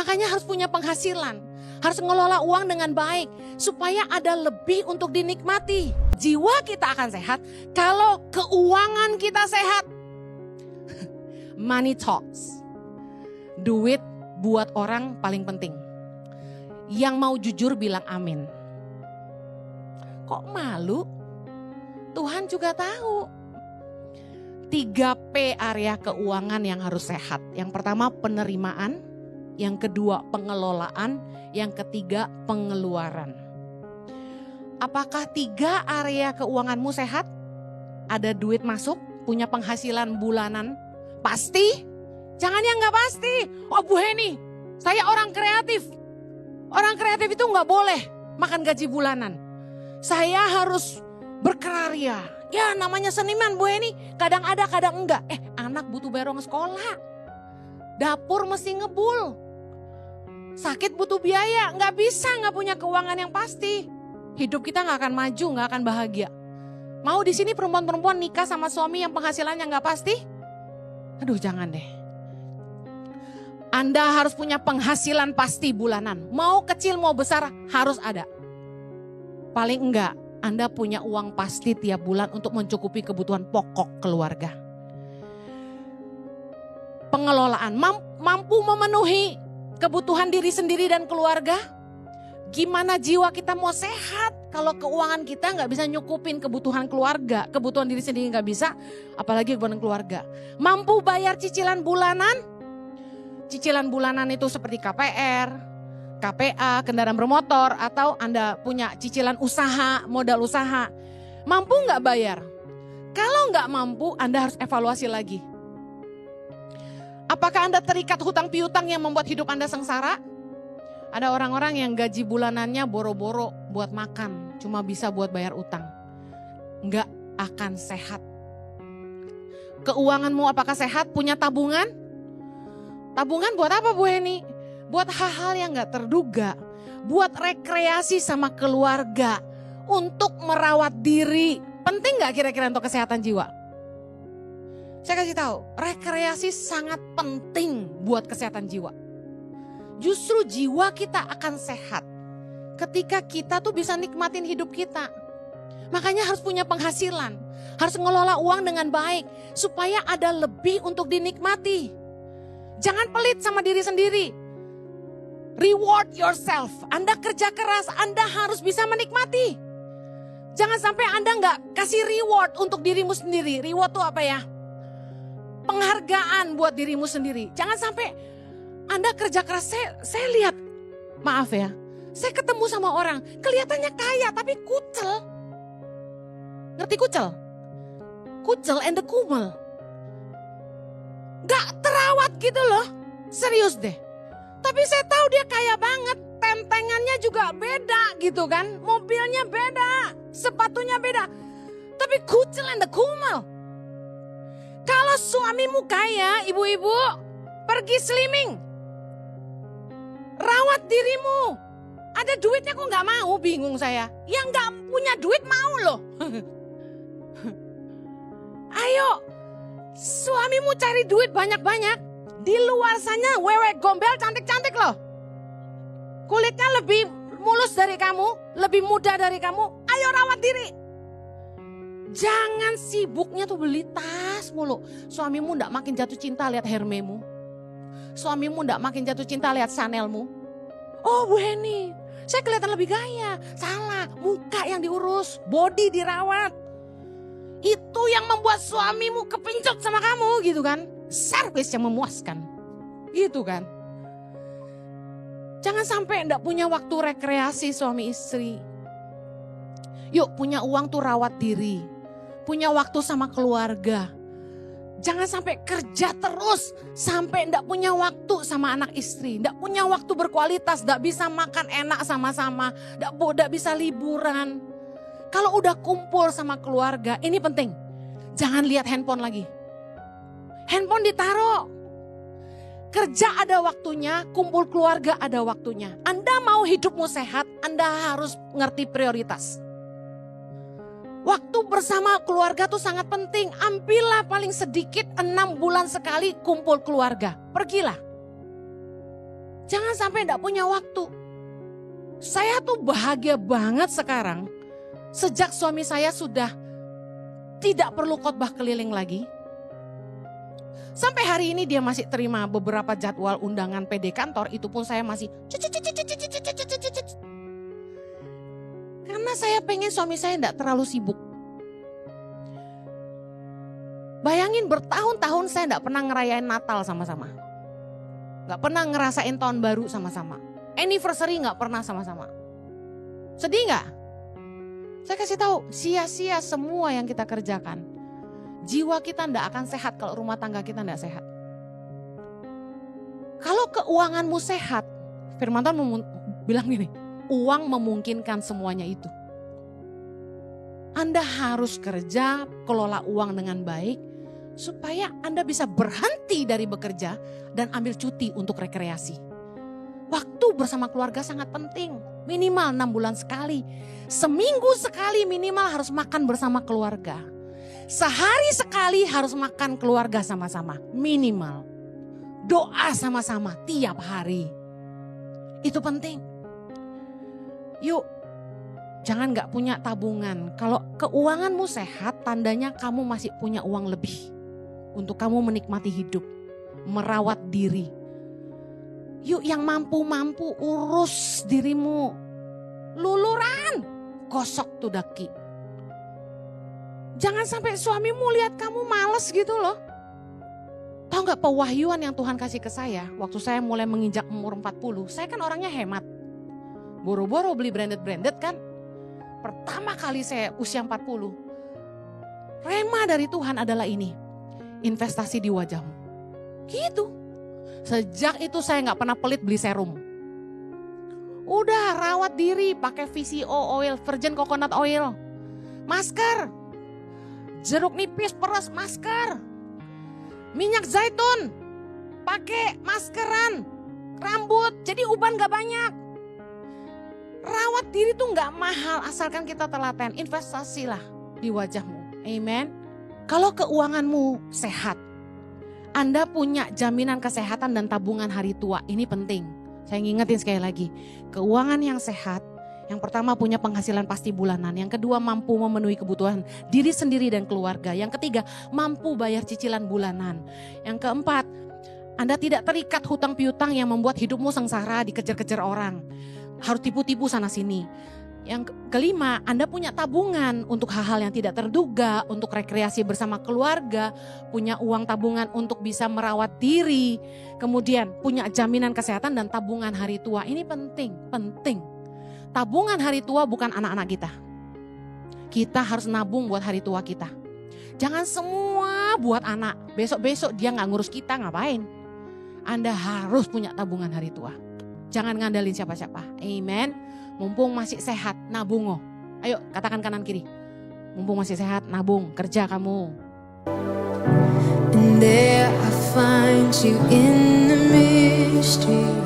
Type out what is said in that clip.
Makanya harus punya penghasilan. Harus ngelola uang dengan baik. Supaya ada lebih untuk dinikmati. Jiwa kita akan sehat kalau keuangan kita sehat. Money talks. Duit buat orang paling penting. Yang mau jujur bilang amin. Kok malu? Tuhan juga tahu. 3P area keuangan yang harus sehat. Yang pertama penerimaan, yang kedua pengelolaan, yang ketiga pengeluaran. Apakah 3 area keuanganmu sehat? Ada duit masuk, punya penghasilan bulanan? Pasti? Jangan yang gak pasti. Oh Bu Heni, saya orang kreatif. Orang kreatif itu gak boleh makan gaji bulanan. Saya harus berkarya. Ya namanya seniman Bu Heni, kadang ada kadang enggak. Anak butuh berong sekolah. Dapur mesti ngebul. Sakit butuh biaya, nggak bisa nggak punya keuangan yang pasti. Hidup kita nggak akan maju, nggak akan bahagia. Mau di sini perempuan-perempuan nikah sama suami yang penghasilannya nggak pasti? Aduh jangan deh. Anda harus punya penghasilan pasti bulanan. Mau kecil mau besar harus ada. Paling enggak Anda punya uang pasti tiap bulan untuk mencukupi kebutuhan pokok keluarga. Pengelolaan, mampu memenuhi kebutuhan diri sendiri dan keluarga. Gimana jiwa kita mau sehat kalau keuangan kita nggak bisa nyukupin kebutuhan keluarga, kebutuhan diri sendiri nggak bisa, apalagi kebutuhan keluarga. Mampu bayar cicilan bulanan. Cicilan bulanan itu seperti KPR, KPA, kendaraan bermotor, atau Anda punya cicilan usaha, modal usaha. Mampu nggak bayar? Kalau nggak mampu, Anda harus evaluasi lagi. Apakah Anda terikat hutang piutang yang membuat hidup Anda sengsara? Ada orang-orang yang gaji bulanannya boro-boro buat makan, cuma bisa buat bayar utang. Nggak akan sehat. Keuanganmu apakah sehat? Punya tabungan? Tabungan buat apa Bu Heni? Buat hal-hal yang gak terduga. Buat rekreasi sama keluarga. Untuk merawat diri. Penting gak kira-kira untuk kesehatan jiwa? Saya kasih tahu, rekreasi sangat penting buat kesehatan jiwa. Justru jiwa kita akan sehat ketika kita tuh bisa nikmatin hidup kita. Makanya harus punya penghasilan. Harus ngelola uang dengan baik. Supaya ada lebih untuk dinikmati. Jangan pelit sama diri sendiri. Reward yourself. Anda kerja keras, Anda harus bisa menikmati. Jangan sampai Anda nggak kasih reward untuk dirimu sendiri. Reward itu apa ya? Penghargaan buat dirimu sendiri. Jangan sampai Anda kerja keras. Saya lihat, maaf ya, saya ketemu sama orang, kelihatannya kaya tapi kucel. Ngerti kucel? Kucel and the kumel. Gak terawat gitu loh, serius deh. Tapi saya tahu dia kaya banget, tentengannya juga beda gitu kan. Mobilnya beda, sepatunya beda. Tapi kucel and the kumel. Kalau suamimu kaya, ibu-ibu, pergi slimming. Rawat dirimu. Ada duitnya kok gak mau, bingung saya. Yang gak punya duit mau loh. Ayo, suamimu cari duit banyak-banyak. Di luar sana wewe gombel cantik-cantik loh. Kulitnya lebih mulus dari kamu, lebih muda dari kamu. Ayo rawat diri. Jangan sibuknya tuh beli tas mulu. Suamimu ndak makin jatuh cinta lihat Hermemu. Suamimu ndak makin jatuh cinta lihat Chanelmu. Oh Bu Heni, saya kelihatan lebih gaya. Salah, muka yang diurus, body dirawat. Itu yang membuat suamimu kepincut sama kamu gitu kan. Servis yang memuaskan. Gitu kan. Jangan sampai enggak punya waktu rekreasi suami istri. Yuk punya uang tuh rawat diri. Punya waktu sama keluarga. Jangan sampai kerja terus sampai enggak punya waktu sama anak istri. Enggak punya waktu berkualitas, enggak bisa makan enak sama-sama. Enggak bisa liburan. Kalau udah kumpul sama keluarga, ini penting. Jangan lihat handphone lagi. Handphone ditaruh. Kerja ada waktunya, kumpul keluarga ada waktunya. Anda mau hidupmu sehat, Anda harus ngerti prioritas. Waktu bersama keluarga tuh sangat penting. Ambillah paling sedikit 6 bulan sekali kumpul keluarga. Pergilah. Jangan sampai enggak punya waktu. Saya tuh bahagia banget sekarang. Sejak suami saya sudah tidak perlu khotbah keliling lagi. Sampai hari ini dia masih terima beberapa jadwal undangan PD kantor, itu pun saya masih karena saya pengen suami saya enggak terlalu sibuk. Bayangin bertahun-tahun saya enggak pernah ngerayain Natal sama-sama. Enggak pernah ngerasain tahun baru sama-sama. Anniversary enggak pernah sama-sama. Sedih enggak? Saya kasih tahu, sia-sia semua yang kita kerjakan. Jiwa kita enggak akan sehat kalau rumah tangga kita enggak sehat. Kalau keuanganmu sehat, firman Tuhan bilang gini, uang memungkinkan semuanya itu. Anda harus kerja, kelola uang dengan baik, supaya Anda bisa berhenti dari bekerja dan ambil cuti untuk rekreasi. Waktu bersama keluarga sangat penting, minimal 6 bulan sekali. Seminggu sekali minimal harus makan bersama keluarga. Sehari sekali harus makan keluarga sama-sama, minimal. Doa sama-sama tiap hari. Itu penting. Yuk, jangan gak punya tabungan. Kalau keuanganmu sehat, tandanya kamu masih punya uang lebih. Untuk kamu menikmati hidup, merawat diri. Yuk yang mampu-mampu urus dirimu. Luluran, gosok tuh daki. Jangan sampai suamimu lihat kamu males gitu loh. Tahu gak pewahyuan yang Tuhan kasih ke saya waktu saya mulai menginjak umur 40. Saya kan orangnya hemat. Boro-boro beli branded kan. Pertama kali saya usia 40. Rema dari Tuhan adalah ini. Investasi di wajahmu. Gitu. Sejak itu saya gak pernah pelit beli serum. Udah rawat diri pakai VCO oil, virgin coconut oil. Masker. Jeruk nipis peres, masker. Minyak zaitun, pakai maskeran. Rambut, jadi uban gak banyak. Rawat diri tuh gak mahal asalkan kita telaten. Investasilah di wajahmu. Amen. Kalau keuanganmu sehat, Anda punya jaminan kesehatan dan tabungan hari tua. Ini penting. Saya ngingetin sekali lagi. Keuangan yang sehat, yang pertama punya penghasilan pasti bulanan. Yang kedua mampu memenuhi kebutuhan diri sendiri dan keluarga. Yang ketiga mampu bayar cicilan bulanan. Yang keempat, Anda tidak terikat hutang piutang yang membuat hidupmu sengsara, dikejar-kejar orang. Harus tipu-tipu sana sini. Yang kelima, Anda punya tabungan untuk hal-hal yang tidak terduga, untuk rekreasi bersama keluarga, punya uang tabungan untuk bisa merawat diri, kemudian punya jaminan kesehatan dan tabungan hari tua. Ini penting. Tabungan hari tua bukan anak-anak kita. Kita harus nabung buat hari tua kita. Jangan semua buat anak, besok-besok dia gak ngurus kita, ngapain? Anda harus punya tabungan hari tua. Jangan ngandalin siapa-siapa, amen. Mumpung masih sehat, nabung. Ayo katakan kanan kiri. Mumpung masih sehat, nabung, kerja kamu. And there I find you in the mystery.